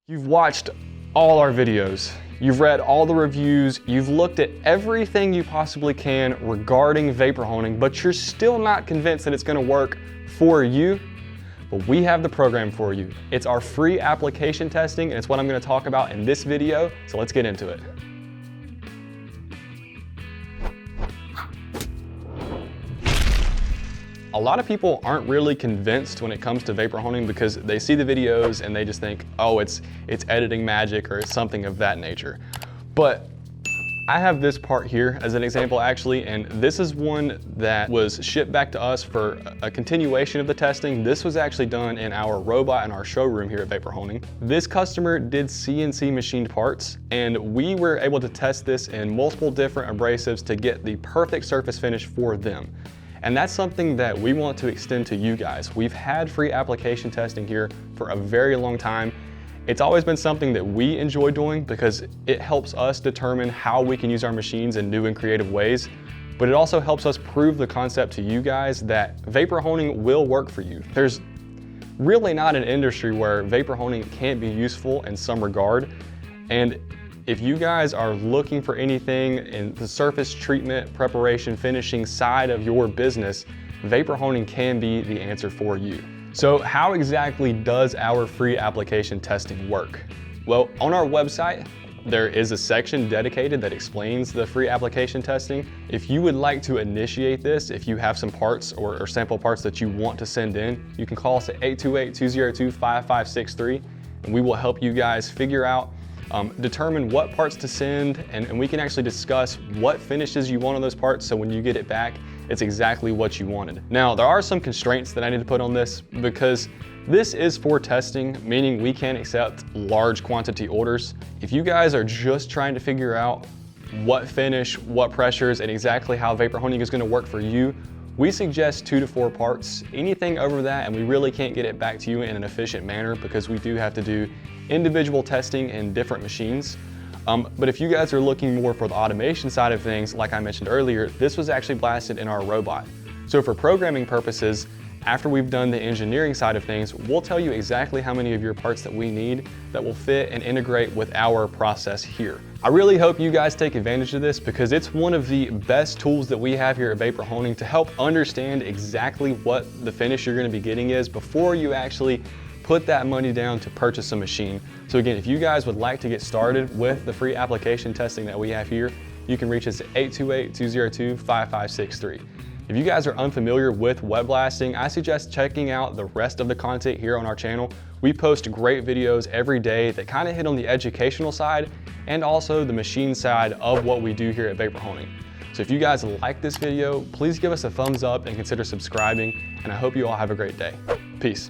You've watched all our videos, you've read all the reviews, you've looked at everything you possibly can regarding vapor honing, but you're still not convinced that it's gonna work for you. But we have the program for you. It's our free application testing, and it's what I'm gonna talk about in this video, so let's get into it. A lot of people aren't really convinced when it comes to vapor honing because they see the videos and they just think, oh, it's editing magic or it's something of that nature. But I have this part here as an example actually, and this is one that was shipped back to us for a continuation of the testing. This was actually done in our robot in our showroom here at Vapor Honing. This customer did CNC machined parts, and we were able to test this in multiple different abrasives to get the perfect surface finish for them. And that's something that we want to extend to you guys. We've had free application testing here for a very long time. It's always been something that we enjoy doing because it helps us determine how we can use our machines in new and creative ways, but it also helps us prove the concept to you guys that vapor honing will work for you. There's really not an industry where vapor honing can't be useful in some regard, and if you guys are looking for anything in the surface treatment, preparation, finishing side of your business, vapor honing can be the answer for you. So how exactly does our free application testing work? Well, on our website, there is a section dedicated that explains the free application testing. If you would like to initiate this, if you have some parts or sample parts that you want to send in, you can call us at 828-202-5563, and we will help you guys figure out determine what parts to send, and we can actually discuss what finishes you want on those parts so when you get it back, it's exactly what you wanted. Now, there are some constraints that I need to put on this because this is for testing, meaning we can't accept large quantity orders. If you guys are just trying to figure out what finish, what pressures, and exactly how vapor honing is gonna work for you, we suggest 2 to 4 parts. Anything over that, and we really can't get it back to you in an efficient manner because we do have to do individual testing in different machines. But if you guys are looking more for the automation side of things, like I mentioned earlier, this was actually blasted in our robot. So for programming purposes, after we've done the engineering side of things, we'll tell you exactly how many of your parts that we need that will fit and integrate with our process here. I really hope you guys take advantage of this because it's one of the best tools that we have here at Vapor Honing to help understand exactly what the finish you're gonna be getting is before you actually put that money down to purchase a machine. So again, if you guys would like to get started with the free application testing that we have here, you can reach us at 828-202-5563. If you guys are unfamiliar with wet blasting, I suggest checking out the rest of the content here on our channel. We post great videos every day that kind of hit on the educational side and also the machine side of what we do here at Vapor Honing. So if you guys like this video, please give us a thumbs up and consider subscribing, and I hope you all have a great day. Peace.